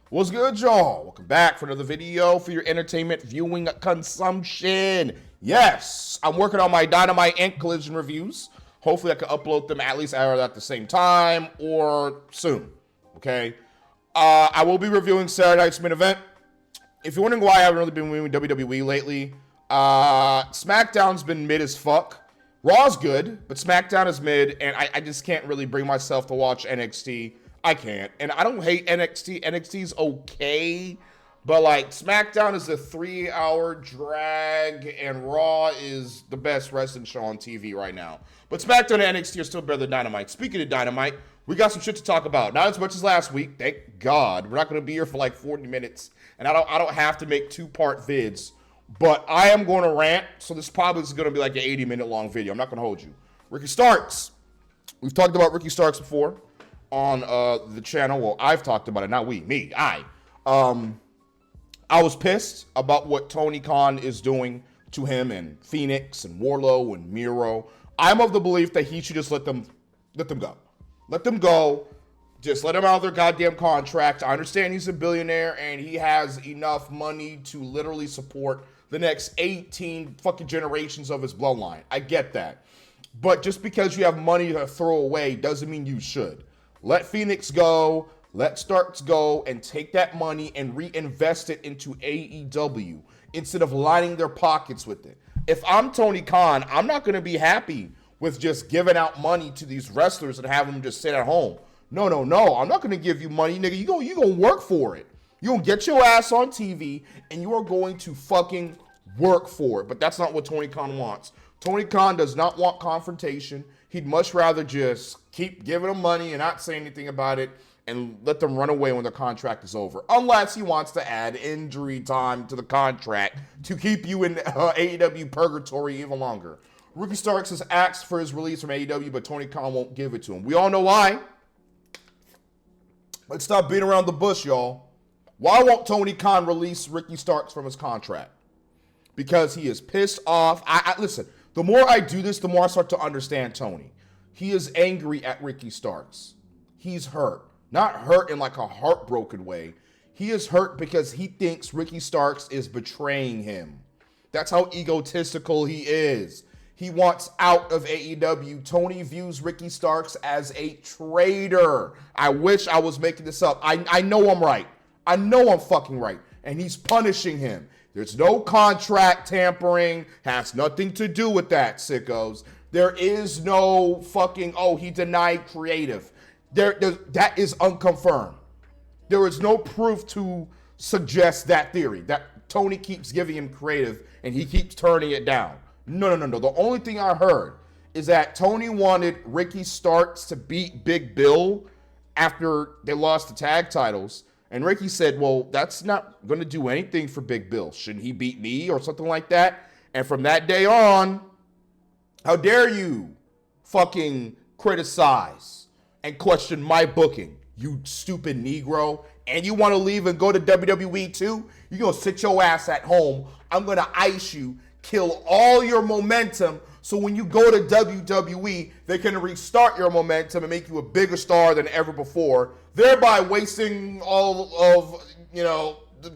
What's good, y'all? Welcome back for another video for your entertainment viewing consumption. Yes, I'm working on my Dynamite and Collision reviews. Hopefully, I can upload them at least either at the same time or soon. Okay. I will be reviewing Saturday night's main event. If you're wondering why I haven't really been reviewing WWE lately, SmackDown's been mid as fuck. Raw's good, but SmackDown is mid, and I just can't really bring myself to watch NXT. I can't. And I don't hate NXT. NXT's okay. But, like, SmackDown is a 3-hour drag, and Raw is the best wrestling show on TV right now. But SmackDown and NXT are still better than Dynamite. Speaking of Dynamite, we got some shit to talk about. Not as much as last week. Thank God. We're not going to be here for, like, 40 minutes. And I don't have to make two-part vids. But I am going to rant, so this probably is going to be like an 80-minute long video. I'm not going to hold you. Ricky Starks. We've talked about Ricky Starks before on the channel. Well, I've talked about it, not we, me, I was pissed about what Tony Khan is doing to him and Phoenix and Wardlow and Miro. I'm of the belief that he should just let them go. Let them go. Just let them out of their goddamn contract. I understand he's a billionaire and he has enough money to literally support the next 18 fucking generations of his bloodline. I get that. But just because you have money to throw away doesn't mean you should. Let Phoenix go, let Starks go, and take that money and reinvest it into AEW instead of lining their pockets with it. If I'm Tony Khan, I'm not going to be happy with just giving out money to these wrestlers and have them just sit at home. No. I'm not going to give you money, nigga. You going to work for it. You're going to get your ass on TV, and you are going to fucking work for it. But that's not what Tony Khan wants. Tony Khan does not want confrontation. He'd much rather just keep giving them money and not say anything about it and let them run away when their contract is over. Unless he wants to add injury time to the contract to keep you in AEW purgatory even longer. Ricky Starks has asked for his release from AEW, but Tony Khan won't give it to him. We all know why. Let's stop beating around the bush, y'all. Why won't Tony Khan release Ricky Starks from his contract? Because he is pissed off. Listen, the more I do this, the more I start to understand Tony. He is angry at Ricky Starks. He's hurt. Not hurt in like a heartbroken way. He is hurt because he thinks Ricky Starks is betraying him. That's how egotistical he is. He wants out of AEW. Tony views Ricky Starks as a traitor. I wish I was making this up. I know I'm right. I know I'm fucking right. And he's punishing him. There's no contract tampering. Has nothing to do with that, sickos. There is no fucking, he denied creative. That is unconfirmed. There is no proof to suggest that theory. That Tony keeps giving him creative and he keeps turning it down. No. The only thing I heard is that Tony wanted Ricky Starks to beat Big Bill after they lost the tag titles. And Ricky said, well, that's not going to do anything for Big Bill. Shouldn't he beat me or something like that? And from that day on, how dare you fucking criticize and question my booking, you stupid Negro. And you want to leave and go to WWE too? You're going to sit your ass at home. I'm going to ice you, kill all your momentum, so when you go to WWE, they can restart your momentum and make you a bigger star than ever before, thereby wasting all of,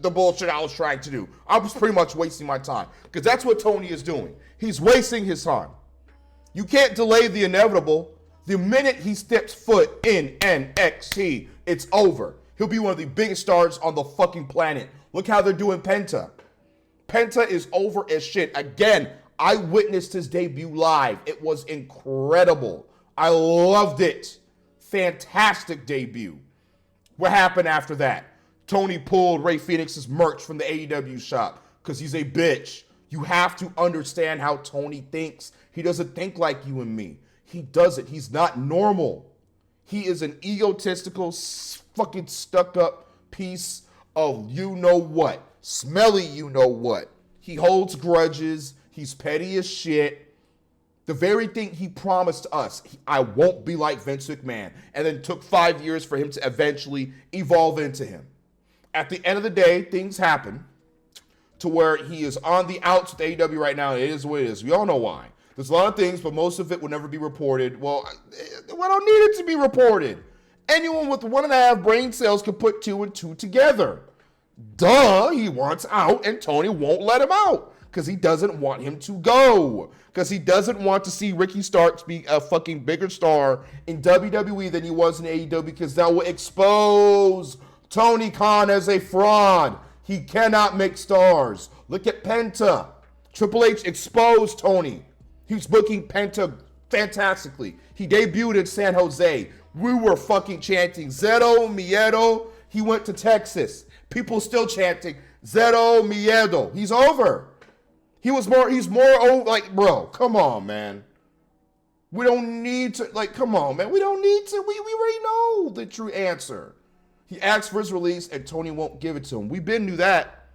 the bullshit I was trying to do. I was pretty much wasting my time because that's what Tony is doing. He's wasting his time. You can't delay the inevitable. The minute he steps foot in NXT, it's over. He'll be one of the biggest stars on the fucking planet. Look how they're doing Penta. Penta is over as shit. Again, I witnessed his debut live. It was incredible. I loved it. Fantastic debut. What happened after that? Tony pulled Ray Phoenix's merch from the AEW shop because he's a bitch. You have to understand how Tony thinks. He doesn't think like you and me. He doesn't. He's not normal. He is an egotistical, fucking stuck-up piece of you-know-what. Smelly you-know-what. He holds grudges. He's petty as shit. The very thing he promised us, I won't be like Vince McMahon, and then took 5 years for him to eventually evolve into him. At the end of the day, things happen to where he is on the outs with AEW right now, and it is what it is. We all know why. There's a lot of things, but most of it will never be reported. Well, we don't need it to be reported. Anyone with 1.5 brain cells can put 2 and 2 together. Duh, he wants out, and Tony won't let him out because he doesn't want him to go. Because he doesn't want to see Ricky Starks be a fucking bigger star in WWE than he was in AEW, because that will expose Tony Khan as a fraud. He cannot make stars. Look at Penta. Triple H exposed Tony. He's booking Penta fantastically. He debuted in San Jose. We were fucking chanting Zero Miedo. He went to Texas. People still chanting Zero Miedo. He's over. He's more like, bro, come on, man. We don't need to, like, come on, man. We don't need to. We already know the true answer. He asked for his release and Tony won't give it to him. We've been knew that.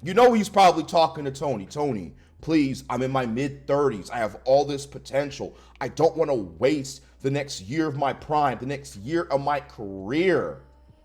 You know he's probably talking to Tony. Tony, please, I'm in my mid-30s. I have all this potential. I don't want to waste the next year of my prime, the next year of my career.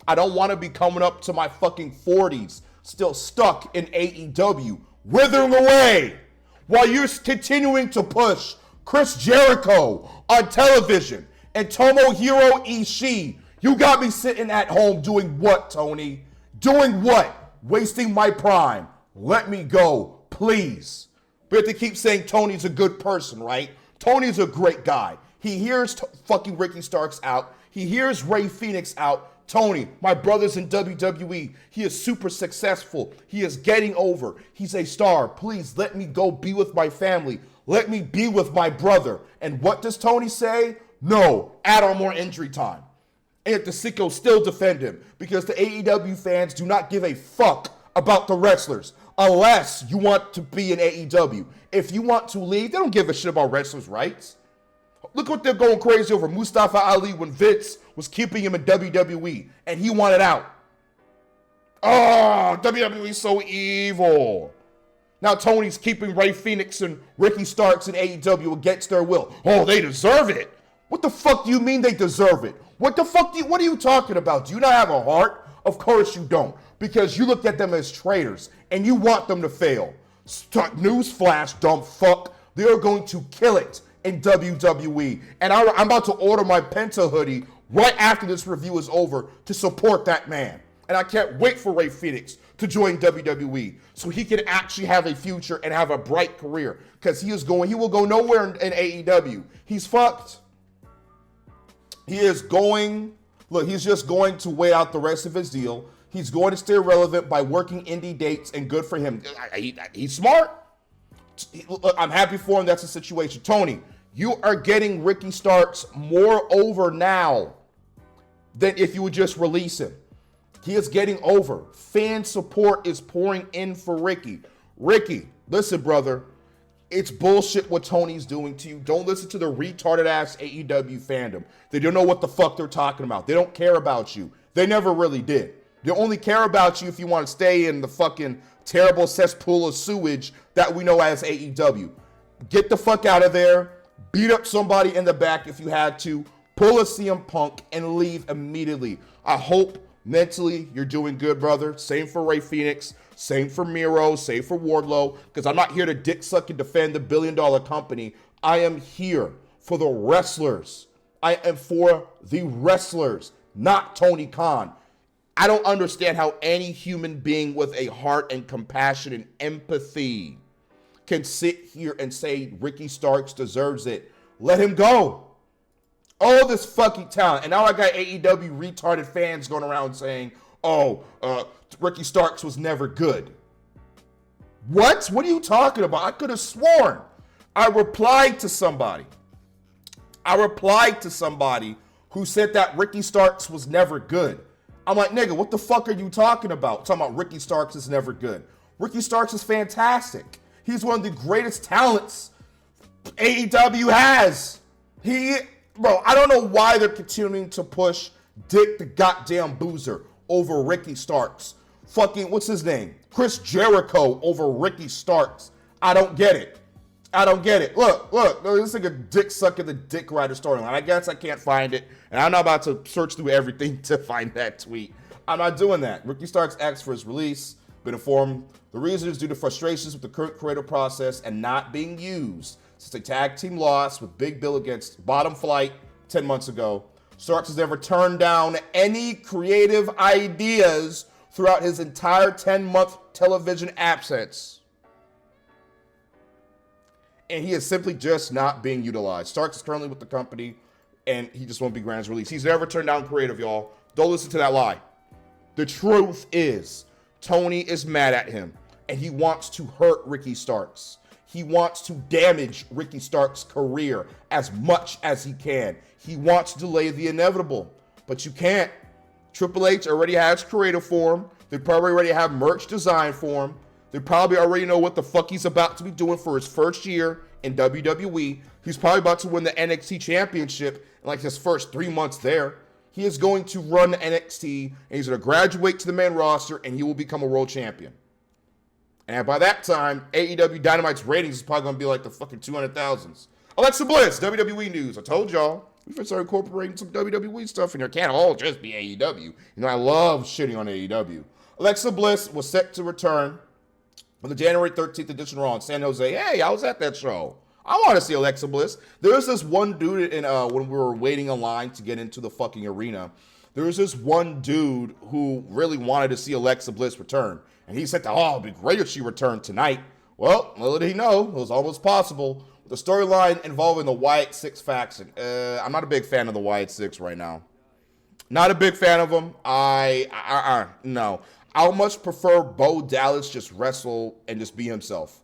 I don't want to be coming up to my fucking 40s, still stuck in AEW, withering away, while you're continuing to push Chris Jericho on television and Tomohiro Ishii. You got me sitting at home doing what, Tony? Doing what? Wasting my prime. Let me go, please. We have to keep saying Tony's a good person, right? Tony's a great guy. He hears fucking Ricky Starks out. He hears Ray Phoenix out. Tony, my brother's in WWE. He is super successful. He is getting over. He's a star. Please let me go be with my family. Let me be with my brother. And what does Tony say? No, add on more injury time. And the sickos still defend him because the AEW fans do not give a fuck about the wrestlers unless you want to be in AEW. If you want to leave, they don't give a shit about wrestlers' rights. Look what they're going crazy over Mustafa Ali when Vince was keeping him in WWE and he wanted out. Oh, WWE's so evil. Now Tony's keeping Ray Phoenix and Ricky Starks in AEW against their will. Oh, they deserve it. What the fuck do you mean they deserve it? What are you talking about? Do you not have a heart? Of course you don't, because you look at them as traitors and you want them to fail. Newsflash, dumb fuck. They are going to kill it in WWE. And I'm about to order my Penta hoodie right after this review is over to support that man. And I can't wait for Ray Phoenix to join WWE so he can actually have a future and have a bright career, because he will go nowhere in AEW. He's fucked. He is going, look, he's just going to wait out the rest of his deal. He's going to stay relevant by working indie dates, and good for him. He's smart. Look, I'm happy for him. That's the situation. Tony, you are getting Ricky Starks more over now than if you would just release him. He is getting over. Fan support is pouring in for Ricky. Ricky, listen, brother. It's bullshit what Tony's doing to you. Don't listen to the retarded ass AEW fandom. They don't know what the fuck they're talking about. They don't care about you. They never really did. They only care about you if you want to stay in the fucking terrible cesspool of sewage that we know as AEW. Get the fuck out of there. Beat up somebody in the back if you had to. Pull a CM Punk and leave immediately. I hope mentally you're doing good, brother. Same for Ray Phoenix. Same for Miro. Same for Wardlow. Because I'm not here to dick suck and defend the billion-dollar company. I am here for the wrestlers. I am for the wrestlers, not Tony Khan. I don't understand how any human being with a heart and compassion and empathy can sit here and say Ricky Starks deserves it. Let him go. All this fucking talent. And now I got AEW retarded fans going around saying, Ricky Starks was never good. What? What are you talking about? I could have sworn I replied to somebody who said that Ricky Starks was never good. I'm like, nigga, what the fuck are you talking about? Talking about Ricky Starks is never good. Ricky Starks is fantastic. He's one of the greatest talents AEW has. Bro, I don't know why they're continuing to push Dick the goddamn Boozer over Ricky Starks. Fucking, what's his name? Chris Jericho over Ricky Starks. I don't get it. Look, this is like a dick sucking the dick rider storyline. I guess I can't find it, and I'm not about to search through everything to find that tweet. I'm not doing that. Ricky Starks asked for his release. Been informed the reason is due to frustrations with the current creative process and not being used since a tag team loss with Big Bill against Bottom Flight 10 months ago. Starks has never turned down any creative ideas throughout his entire 10-month television absence. And he is simply just not being utilized. Starks is currently with the company, and he just won't be granted his release. He's never turned down creative, y'all. Don't listen to that lie. The truth is, Tony is mad at him, and he wants to hurt Ricky Starks. He wants to damage Ricky Starks' career as much as he can. He wants to delay the inevitable, but you can't. Triple H already has creative for him. They probably already have merch designed for him. They probably already know what the fuck he's about to be doing for his first year in WWE. He's probably about to win the NXT championship in like his first 3 months there. He is going to run NXT, and he's going to graduate to the main roster, and he will become a world champion. And by that time, AEW Dynamite's ratings is probably going to be like the fucking 200,000s. Alexa Bliss, WWE news. I told y'all. We should start incorporating some WWE stuff in here. It can't all just be AEW. You know, I love shitting on AEW. Alexa Bliss was set to return on the January 13th edition of Raw in San Jose. Hey, I was at that show. I want to see Alexa Bliss. There was this one dude in when we were waiting in line to get into the fucking arena. There was this one dude who really wanted to see Alexa Bliss return. And he said, oh, it'd be great if she returned tonight. Well, little did he know, it was almost possible. The storyline involving the Wyatt Six faction. I'm not a big fan of the Wyatt Six right now. Not a big fan of them. No. I much prefer Bo Dallas just wrestle and just be himself.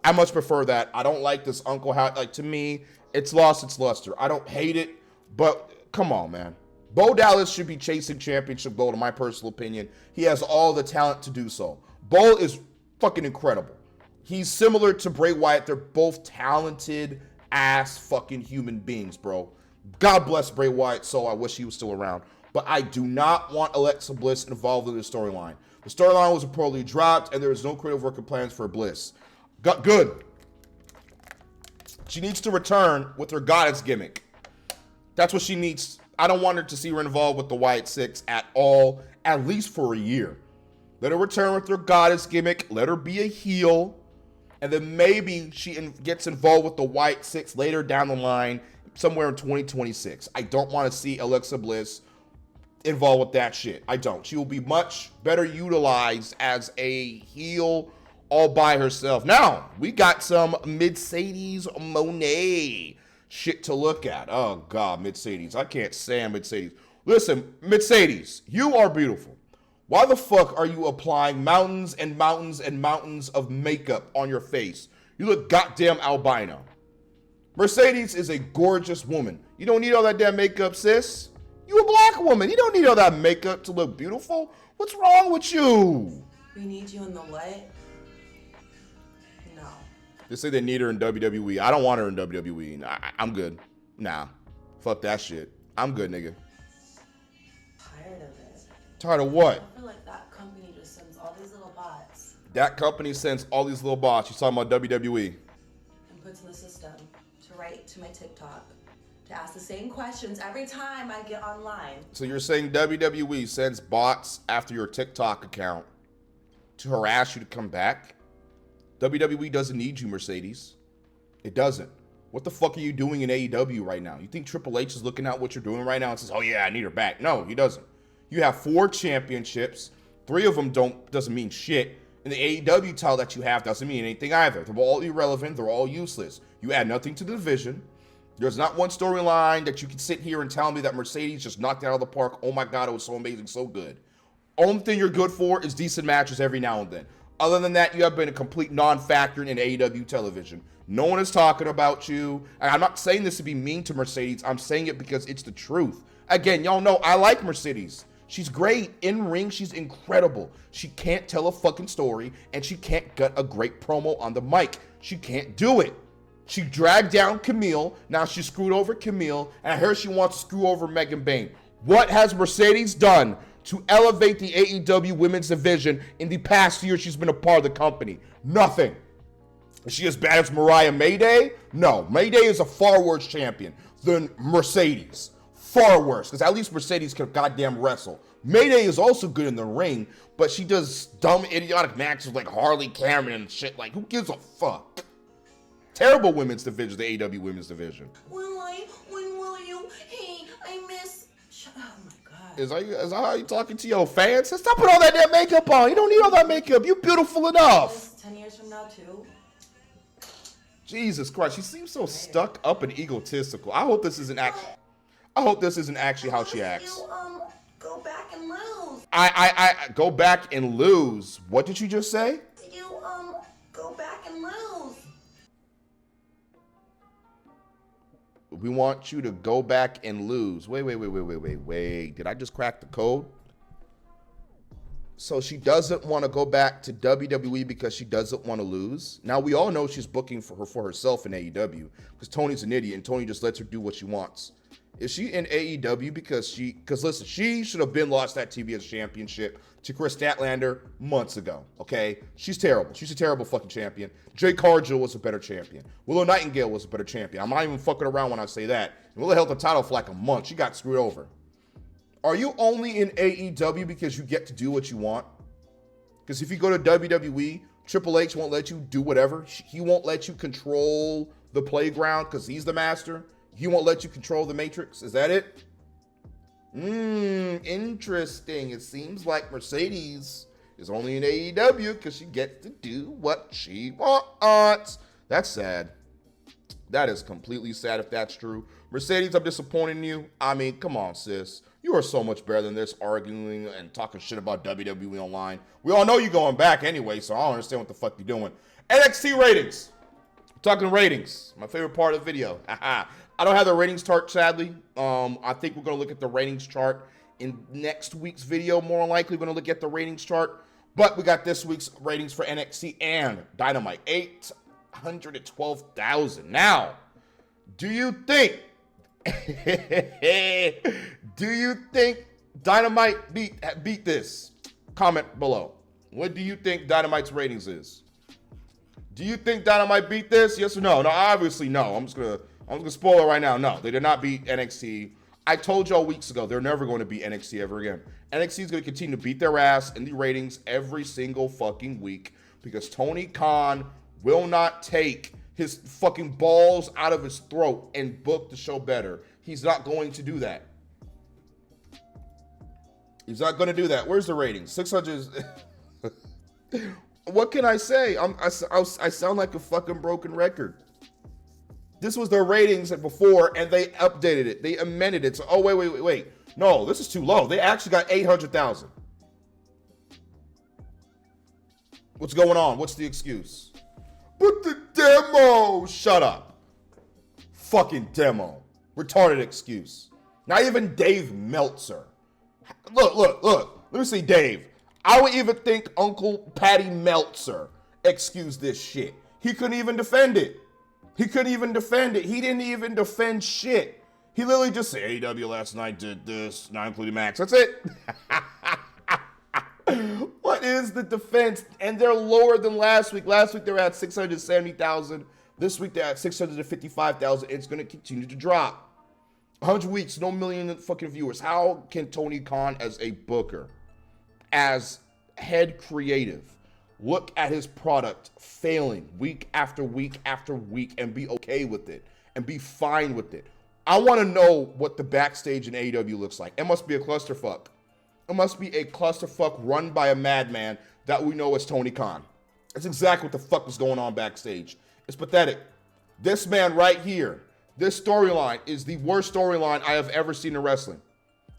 I much prefer that. I don't like this Uncle Howard. Like, to me, it's lost its luster. I don't hate it, but come on, man. Bo Dallas should be chasing championship gold, in my personal opinion. He has all the talent to do so. Bo is fucking incredible. He's similar to Bray Wyatt. They're both talented ass fucking human beings, bro. God bless Bray Wyatt, so I wish he was still around. But I do not want Alexa Bliss involved in the storyline. The storyline was reportedly dropped, and there is no creative working plans for Bliss. Good. She needs to return with her goddess gimmick. That's what she needs. I don't want her to see her involved with the Wyatt Six at all, at least for a year. Let her return with her goddess gimmick. Let her be a heel. And then maybe she gets involved with the Wyatt Six later down the line, somewhere in 2026. I don't want to see Alexa Bliss involved with that shit. I don't. She will be much better utilized as a heel all by herself. Now, we got some Mercedes Mone shit to look at. Oh, God, Mercedes. I can't stand Mercedes. Listen, Mercedes, you are beautiful. Why the fuck are you applying mountains and mountains and mountains of makeup on your face? You look goddamn albino. Mercedes is a gorgeous woman. You don't need all that damn makeup, sis. You a black woman. You don't need all that makeup to look beautiful. What's wrong with you? We need you in the what? No. They say they need her in WWE. I don't want her in WWE. Nah, I'm good. Nah. Fuck that shit. I'm good, nigga. Tired of it. Tired of what? I feel like that company just sends all these little bots. That company sends all these little bots. You're talking about WWE. And puts in the system to write to my TikTok. To ask the same questions every time I get online. So you're saying WWE sends bots after your TikTok account to harass you to come back? WWE doesn't need you, Mercedes. It doesn't. What the fuck are you doing in AEW right now? You think Triple H is looking at what you're doing right now and says, oh yeah, I need her back? No, he doesn't. You have 4 championships. 3 of them doesn't mean shit. And the AEW title that you have doesn't mean anything either. They're all irrelevant. They're all useless. You add nothing to the division. There's not one storyline that you can sit here and tell me that Mercedes just knocked it out of the park. Oh my God, it was so amazing, so good. Only thing you're good for is decent matches every now and then. Other than that, you have been a complete non-factor in AEW television. No one is talking about you. And I'm not saying this to be mean to Mercedes. I'm saying it because it's the truth. Again, y'all know I like Mercedes. She's great. In ring, she's incredible. She can't tell a fucking story, and she can't gut a great promo on the mic. She can't do it. She dragged down Camille. Now she screwed over Camille, and I heard she wants to screw over Megan Bayne. What has Mercedes done to elevate the AEW women's division in the past year she's been a part of the company? Nothing. Is she as bad as Mariah Mayday? No. Mayday is a far worse champion than Mercedes. Far worse, because at least Mercedes can goddamn wrestle. Mayday is also good in the ring, but she does dumb, idiotic matches like Harley Cameron and shit. Like, who gives a fuck? Terrible women's division, the AEW women's division. When will you? Hey, I miss Oh my God. Is that how you talking to your fans? Stop putting all that damn makeup on. You don't need all that makeup. You beautiful enough. 10 years from now, too. Jesus Christ, she seems so stuck up and egotistical. I hope this isn't actually how she acts. You go back and lose. I go back and lose. What did you just say? You go back and lose. We want you to go back and lose. Wait. Did I just crack the code? So she doesn't want to go back to WWE because she doesn't want to lose. Now we all know she's booking for herself in AEW because Tony's an idiot and Tony just lets her do what she wants. Is she in AEW because listen, she should have been lost that TBS championship to Chris Statlander months ago, okay? She's terrible. She's a terrible fucking champion. Jay Cargill was a better champion. Willow Nightingale was a better champion. I'm not even fucking around when I say that. And Willow held the title for like a month. She got screwed over. Are you only in AEW because you get to do what you want? Because if you go to WWE, Triple H won't let you do whatever. He won't let you control the playground because he's the master. He won't let you control the Matrix. Is that it? Interesting. It seems like Mercedes is only in AEW because she gets to do what she wants. That's sad. That is completely sad if that's true. Mercedes, I'm disappointed in you. I mean, come on, sis. You are so much better than this, arguing and talking shit about WWE online. We all know you're going back anyway, so I don't understand what the fuck you're doing. NXT ratings. Talking ratings. My favorite part of the video. I don't have the ratings chart, sadly. I think we're going to look at the ratings chart in next week's video. More likely, we're going to look at the ratings chart. But we got this week's ratings for NXT and Dynamite. 812,000. Now, do you think Dynamite beat this? Comment below. What do you think Dynamite's ratings is? Do you think Dynamite beat this? Yes or no? No, obviously no. I'm just gonna spoil it right now. No, they did not beat NXT. I told y'all weeks ago they're never going to beat NXT ever again. NXT is going to continue to beat their ass in the ratings every single fucking week because Tony Khan will not take his fucking balls out of his throat and book the show better. He's not going to do that. He's not going to do that. Where's the ratings? 600. What can I say? I sound like a fucking broken record. This was their ratings before, and they updated it. They amended it. So, oh, wait. No, this is too low. They actually got 800,000. What's going on? What's the excuse? But the demo. Shut up. Fucking demo. Retarded excuse. Not even Dave Meltzer. Look. Let me see Dave. I would even think Uncle Patty Meltzer excused this shit. He couldn't even defend it. He didn't even defend shit. He literally just said, AEW last night did this, not including Max. That's it. What is the defense? And they're lower than last week. Last week they were at 670,000. This week they're at 655,000. It's going to continue to drop. 100 weeks, no million fucking viewers. How can Tony Khan as a booker, as head creative, look at his product failing week after week after week and be okay with it and be fine with it? I want to know what the backstage in AEW looks like. It must be a clusterfuck. It must be a clusterfuck run by a madman that we know as Tony Khan. That's exactly what the fuck was going on backstage. It's pathetic. This man right here, this storyline is the worst storyline I have ever seen in wrestling.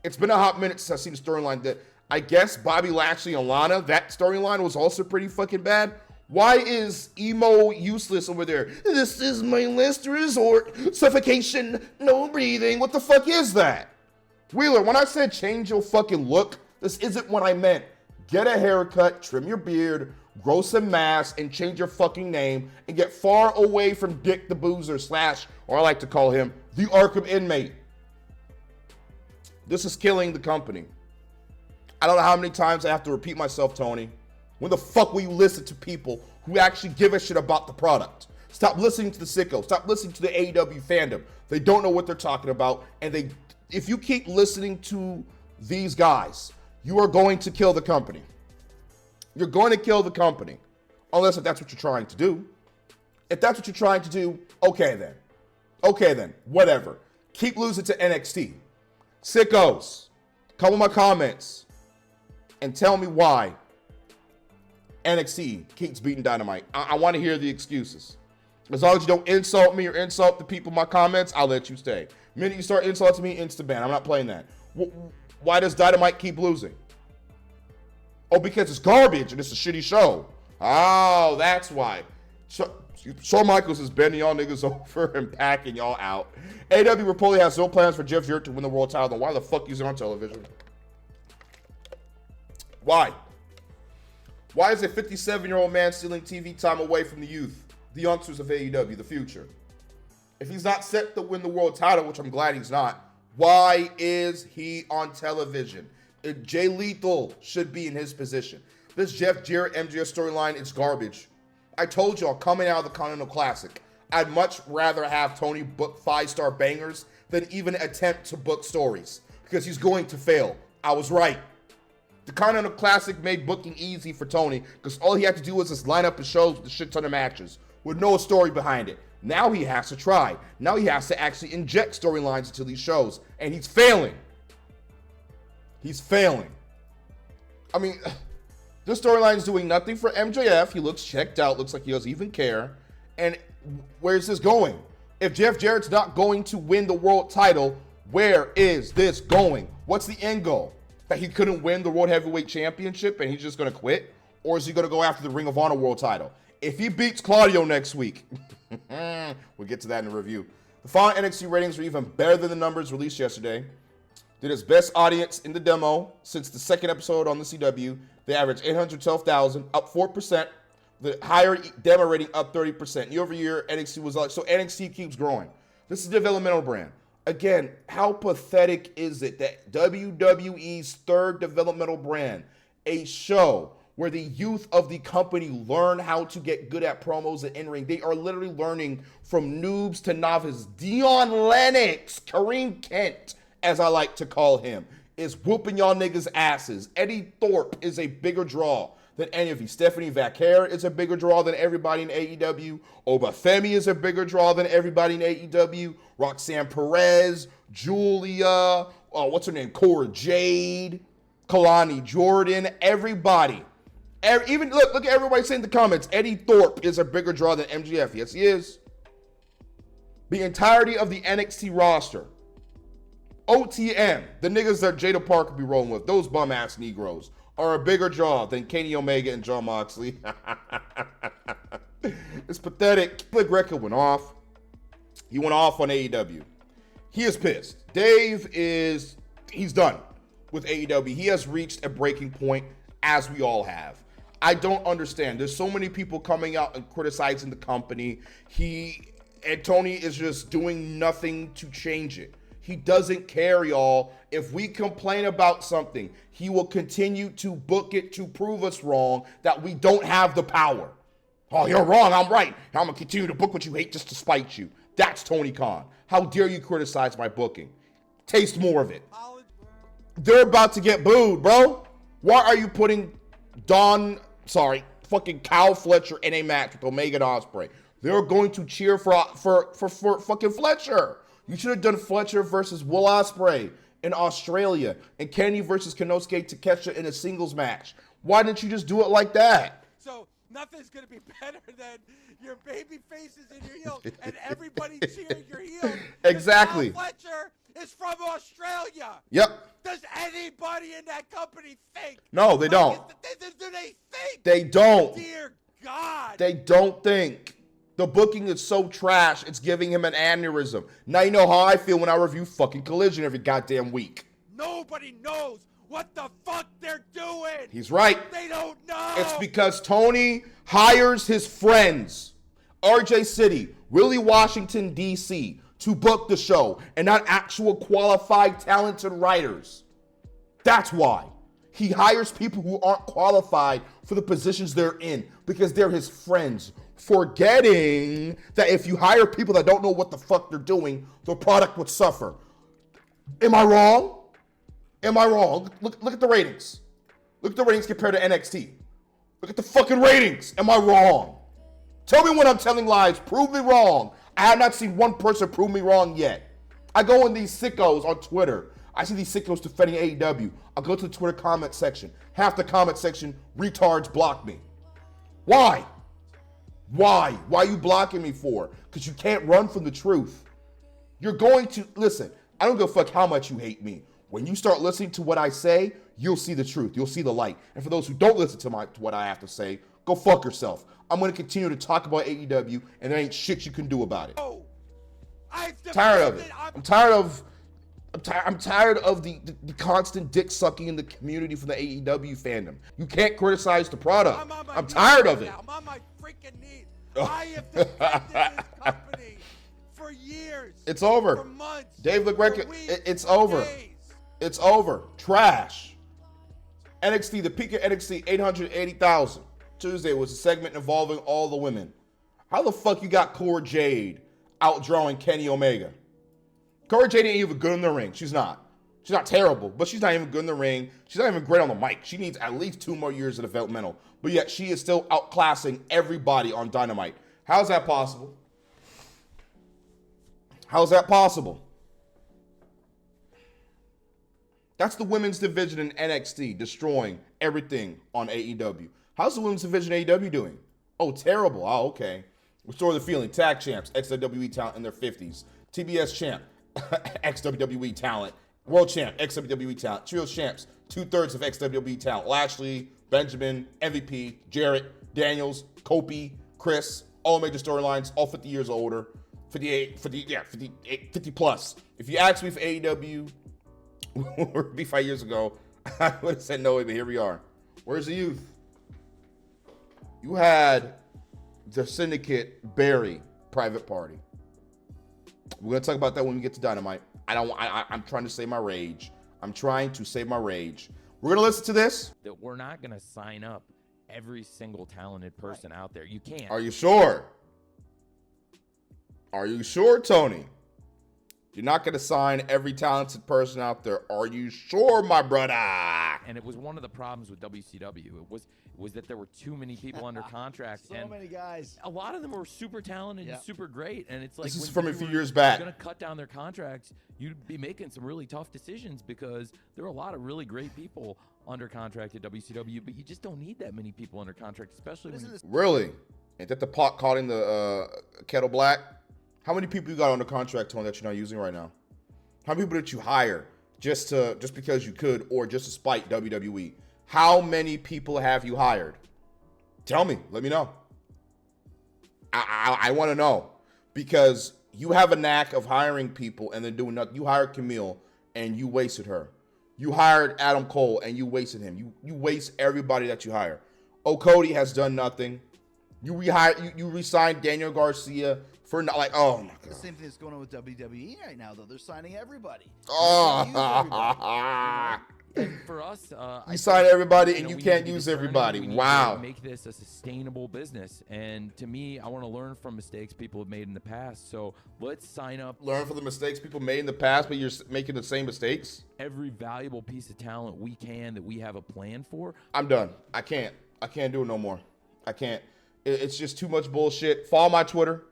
It's been a hot minute since I've seen a storyline that I guess Bobby Lashley and Lana, that storyline was also pretty fucking bad. Why is Emo Useless over there? This is my last resort. Suffocation, no breathing. What the fuck is that? Wheeler, when I said change your fucking look, this isn't what I meant. Get a haircut, trim your beard, grow some mass, and change your fucking name, and get far away from Dick the Boozer / or I like to call him, the Arkham inmate. This is killing the company. I don't know how many times I have to repeat myself, Tony. When the fuck will you listen to people who actually give a shit about the product? Stop listening to the sickos. Stop listening to the AEW fandom. They don't know what they're talking about. And if you keep listening to these guys, you are going to kill the company. You're going to kill the company. Unless if that's what you're trying to do. If that's what you're trying to do, okay then. Whatever. Keep losing to NXT. Sickos, come with my comments and tell me why NXT keeps beating Dynamite. I want to hear the excuses. As long as you don't insult me or insult the people in my comments, I'll let you stay. The minute you start insulting me, insta-ban. I'm not playing that. Why does Dynamite keep losing? Oh, because it's garbage and it's a shitty show. Oh, that's why. Shawn Michaels is bending y'all niggas over and packing y'all out. AEW reportedly has no plans for Jeff Jarrett to win the world title. Then why the fuck is he on television? Why? Why is a 57-year-old man stealing TV time away from the youth, the youngsters of AEW, the future? If he's not set to win the world title, which I'm glad he's not, why is he on television? Jay Lethal should be in his position. This Jeff Jarrett MJF storyline is garbage. I told y'all, coming out of the Continental Classic, I'd much rather have Tony book 5-star bangers than even attempt to book stories, because he's going to fail. I was right. The Continental Classic made booking easy for Tony, because all he had to do was just line up his shows with a shit ton of matches, with no story behind it. Now he has to try. Now he has to actually inject storylines into these shows, and he's failing. He's failing. I mean, this storyline is doing nothing for MJF. He looks checked out, looks like he doesn't even care. And where's this going? If Jeff Jarrett's not going to win the world title, where is this going? What's the end goal? That he couldn't win the World Heavyweight Championship and he's just going to quit? Or is he going to go after the Ring of Honor world title? If he beats Claudio next week, we'll get to that in the review. The final NXT ratings were even better than the numbers released yesterday. Did its best audience in the demo since the second episode on the CW. They averaged 812,000, up 4%. The higher demo rating up 30%. Year over year, NXT was like, so NXT keeps growing. This is a developmental brand. Again, how pathetic is it that WWE's third developmental brand, a show where the youth of the company learn how to get good at promos and in-ring. They are literally learning from noobs to novices. Dion Lennox, Kareem Kent, as I like to call him, is whooping y'all niggas' asses. Eddie Thorpe is a bigger draw than any of you. Stephanie Vaquer is a bigger draw than everybody in AEW. Obafemi is a bigger draw than everybody in AEW. Roxanne Perez, Julia, what's her name? Cora Jade, Kalani Jordan, everybody. Even look at everybody saying in the comments, Eddie Thorpe is a bigger draw than MJF. Yes, he is. The entirety of the NXT roster. OTM, the niggas that Jada Parker be rolling with, those bum-ass Negroes, are a bigger draw than Kenny Omega and Jon Moxley. It's pathetic. Click Record went off. He went off on AEW. He is pissed. He's done with AEW. He has reached a breaking point, as we all have. I don't understand. There's so many people coming out and criticizing the company. Tony is just doing nothing to change it. He doesn't care, y'all. If we complain about something, he will continue to book it to prove us wrong, that we don't have the power. Oh, you're wrong, I'm right. I'm going to continue to book what you hate just to spite you. That's Tony Khan. How dare you criticize my booking? Taste more of it. They're about to get booed, bro. Why are you putting fucking Kyle Fletcher in a match with Omega and Ospreay? They're going to cheer for fucking Fletcher. You should have done Fletcher versus Will Ospreay in Australia and Kenny versus Konosuke Takeshita in a singles match. Why didn't you just do it like that? So nothing's going to be better than your baby faces in your heels and everybody cheering your heels. Exactly. Kyle Fletcher is from Australia. Yep. Does anybody in that company think? No, they don't. Do they think? They don't. Dear God. They don't think. The booking is so trash, it's giving him an aneurysm. Now you know how I feel when I review fucking Collision every goddamn week. Nobody knows what the fuck they're doing. He's right. They don't know. It's because Tony hires his friends, RJ City, Willie Washington, D.C., to book the show and not actual qualified, talented writers. That's why. He hires people who aren't qualified for the positions they're in because they're his friends, forgetting that if you hire people that don't know what the fuck they're doing, the product would suffer. Am I wrong? Am I wrong? Look at the ratings. Look at the ratings compared to NXT. Look at the fucking ratings. Am I wrong? Tell me when I'm telling lies. Prove me wrong. I have not seen one person prove me wrong yet. I go in these sickos on Twitter. I see these sickos defending AEW. I'll go to the Twitter comment section. Half the comment section, retards block me. Why? Why? Why are you blocking me for? Because you can't run from the truth. You're going to, listen, I don't give a fuck how much you hate me. When you start listening to what I say, you'll see the truth. You'll see the light. And for those who don't listen to what I have to say, go fuck yourself. I'm going to continue to talk about AEW, and there ain't shit you can do about it. Oh, Tired of it. I'm tired of the constant dick sucking in the community from the AEW fandom. You can't criticize the product. I'm tired of it. I'm on my freaking knees. I have defended this company for years. It's over. For months. Dave for LaGreca, weeks, it's for over. days. It's over. Trash. NXT, the peak of NXT, 880,000. Tuesday was a segment involving all the women. How the fuck you got Cora Jade outdrawing Kenny Omega? Cora Jade ain't even good in the ring. She's not. She's not terrible, but she's not even good in the ring. She's not even great on the mic. She needs at least 2 more years of developmental. But yet she is still outclassing everybody on Dynamite. How's that possible? How's that possible? That's the women's division in NXT, destroying everything on AEW. How's the women's division AEW doing? Oh, terrible. Oh, okay. Restore the feeling. Tag champs, ex-WWE talent in their 50s. TBS champ, ex-WWE talent. World champ, ex-WWE talent. Trios champs, 2/3 of ex-WWE talent. Lashley, Benjamin, MVP, Jarrett, Daniels, Kofi, Chris. All major storylines, all 50 years older. 50 plus. If you asked me for AEW, 5 years ago, I would have said no way, but here we are. Where's the youth? You had the Syndicate bury Private Party. We're gonna talk about that when we get to Dynamite. I'm trying to save my rage. I'm trying to save my rage. We're gonna listen to this. That we're not gonna sign up every single talented person out there. You can't. Are you sure? Are you sure, Tony? You're not going to sign every talented person out there. Are you sure, my brother? And it was one of the problems with WCW. It was that there were too many people under contract. So many guys. A lot of them were super talented and super great. And it's like this is when from you a few were years back. Going to cut down their contracts, you'd be making some really tough decisions because there are a lot of really great people under contract at WCW, but you just don't need that many people under contract, especially when Really? Ain't that the pot calling the kettle black? How many people you got under contract, Tony, that you're not using right now? How many people did you hire just because you could or just to spite WWE? How many people have you hired? Tell me. Let me know. I want to know. Because you have a knack of hiring people and then doing nothing. You hired Camille and you wasted her. You hired Adam Cole and you wasted him. You waste everybody that you hire. Cody has done nothing. You re-signed Daniel Garcia for not like, oh my god. The same thing that's going on with WWE right now, though. They're signing everybody. And for us, you sign everybody and you we can't need to be use discerning. everybody. We need Wow. to make this a sustainable business. And to me, I want to learn from mistakes people have made in the past. So let's sign up Learn from the mistakes people made in the past, but you're making the same mistakes. every valuable piece of talent we can that we have a plan for. I'm done. I can't do it no more. I can't. It's just too much bullshit. Follow my Twitter.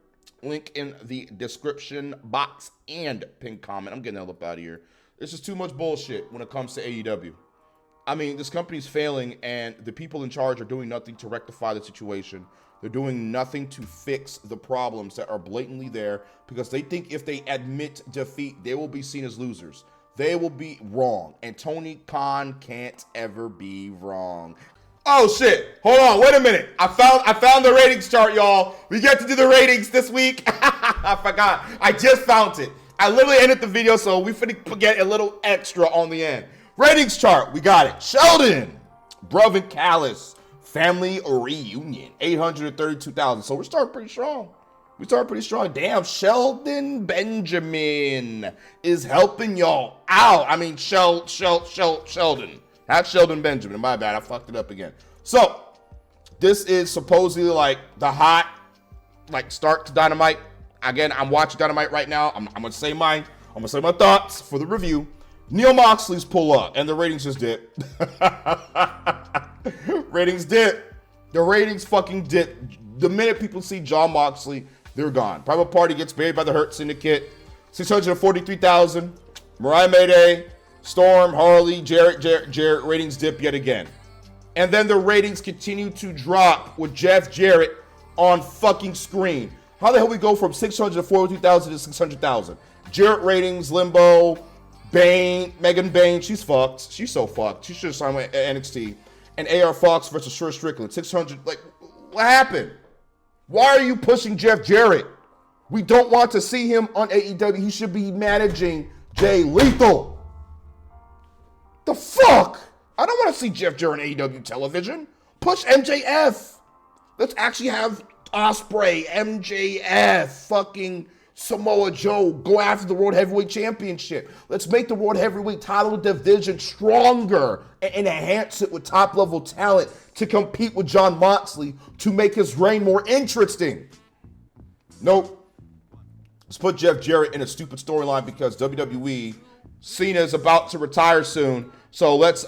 Link in the description box and pinned comment. I'm getting the hell up out of here. It's just too much bullshit when it comes to AEW. I mean, this company's failing, and the people in charge are doing nothing to rectify the situation. They're doing nothing to fix the problems that are blatantly there because they think if they admit defeat, they will be seen as losers. They will be wrong, and Tony Khan can't ever be wrong. Oh shit! Hold on, wait a minute. I found the ratings chart, y'all. We get to do the ratings this week. I forgot. I just found it. I literally ended the video, so we finna get a little extra on the end. Ratings chart, we got it. Sheldon, Brevin Callis, family reunion, 832,000. So we're starting pretty strong. Damn, Sheldon Benjamin is helping y'all out. I mean, Sheldon. Not Sheldon Benjamin. My bad. I fucked it up again. So, this is supposedly like the hot, start to Dynamite. Again, I'm watching Dynamite right now. I'm going to say mine. I'm going to say my thoughts for the review. Neil Moxley's pull up, and the ratings just dip. Ratings dip. The ratings fucking dip. The minute people see John Moxley, they're gone. Private Party gets buried by the Hurt Syndicate. 643,000. Mariah Mayday. Storm, Harley, Jarrett ratings dip yet again. And then the ratings continue to drop with Jeff Jarrett on fucking screen. How the hell we go from 642,000 to 600,000? Jarrett ratings, limbo, Bane, Megan Bane, she's fucked. She's so fucked. She should have signed with NXT. And AR Fox versus Sure Strickland, 600. Like, what happened? Why are you pushing Jeff Jarrett? We don't want to see him on AEW. He should be managing Jay Lethal. The fuck? I don't want to see Jeff Jarrett on AEW television. Push MJF. Let's actually have Ospreay, MJF, fucking Samoa Joe go after the World Heavyweight Championship. Let's make the World Heavyweight title division stronger and enhance it with top-level talent to compete with Jon Moxley to make his reign more interesting. Nope. Let's put Jeff Jarrett in a stupid storyline because WWE, Cena is about to retire soon. So let's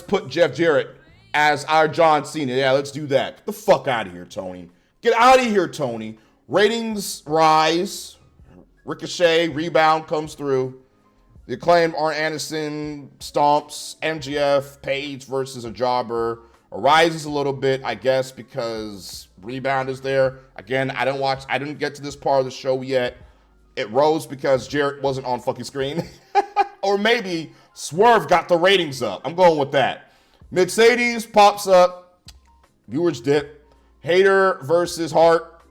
put Jeff Jarrett as our John Cena. Yeah, let's do that. Get the fuck out of here, Tony. Get out of here, Tony. Ratings rise. Ricochet, rebound comes through. The Acclaimed, Arn Anderson stomps. MGF, Page versus a jobber. Arises a little bit, I guess, because rebound is there. Again, I didn't get to this part of the show yet. It rose because Jarrett wasn't on fucking screen. Or maybe Swerve got the ratings up. I'm going with that. Mercedes pops up. Viewers dip. Hayter versus Hart.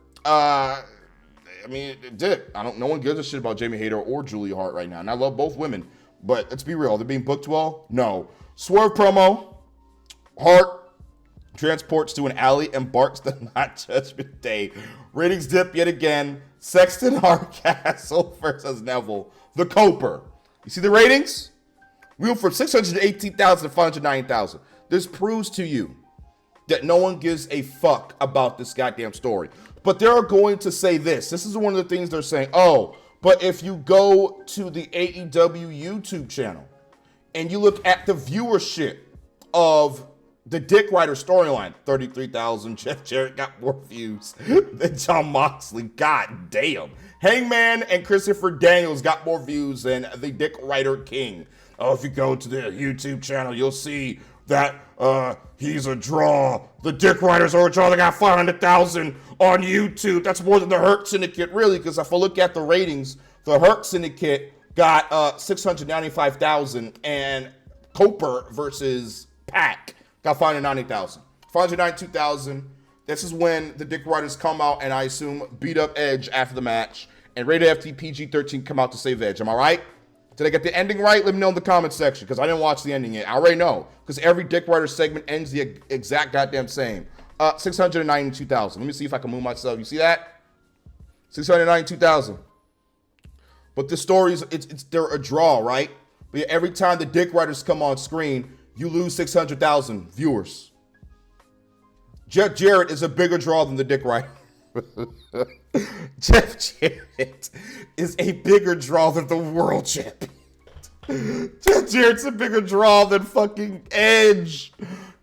It did. No one gives a shit about Jamie Hayter or Julia Hart right now. And I love both women. But let's be real. They're being booked well? No. Swerve promo. Hart transports to an alley and barks the Not Judgment Day. Ratings dip yet again. Sexton Hardcastle versus Neville. The Coper. You see the ratings? We went from 618,000 to 590,000. This proves to you that no one gives a fuck about this goddamn story. But they're going to say this. This is one of the things they're saying. Oh, but if you go to the AEW YouTube channel and you look at the viewership of the Dick Rider storyline, 33,000. Jeff Jarrett got more views than Jon Moxley. God damn. Hangman and Christopher Daniels got more views than the Dick Rider King. Oh, if you go to the YouTube channel, you'll see that he's a draw. The Dick Riders are a draw. They got 500,000 on YouTube. That's more than the Hurt Syndicate, really, because if I look at the ratings, the Hurt Syndicate got 695,000, and Coper versus Pac got 590,000. 592,000. This is when the Dick Riders come out and I assume beat up Edge after the match. And Rated FT PG-13 come out to save Edge. Am I right? Did I get the ending right? Let me know in the comment section because I didn't watch the ending yet. I already know because every Dick Rider segment ends the exact goddamn same. 692,000. Let me see if I can move myself. You see that? 692,000. But the stories, they're a draw, right? But yeah, every time the Dick Riders come on screen, you lose 600,000 viewers. Jeff Jarrett is a bigger draw than the Dick Rider. Jeff Jarrett is a bigger draw than the world champion. Jeff Jarrett's a bigger draw than fucking Edge.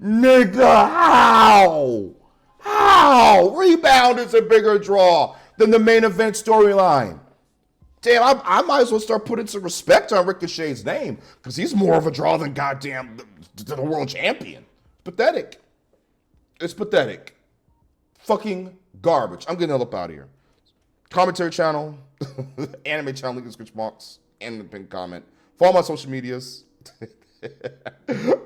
Nigga, how? How? Rebound is a bigger draw than the main event storyline. Damn, I might as well start putting some respect on Ricochet's name because he's more of a draw than goddamn the world champion. Pathetic. It's pathetic. Fucking garbage. I'm getting the hell up out of here. Commentary channel, anime channel, link in the description box, and the pinned comment. Follow my social medias.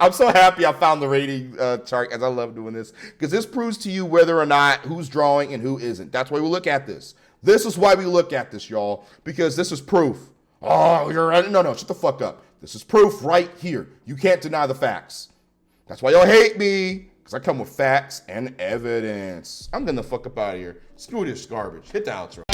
I'm so happy I found the rating chart as I love doing this because this proves to you whether or not who's drawing and who isn't. That's why we look at this. This is why we look at this, y'all, because this is proof. Oh, you're right. No, shut the fuck up. This is proof right here. You can't deny the facts. That's why y'all hate me, because I come with facts and evidence. I'm getting the fuck up out of here. Screw this garbage. Hit the outro.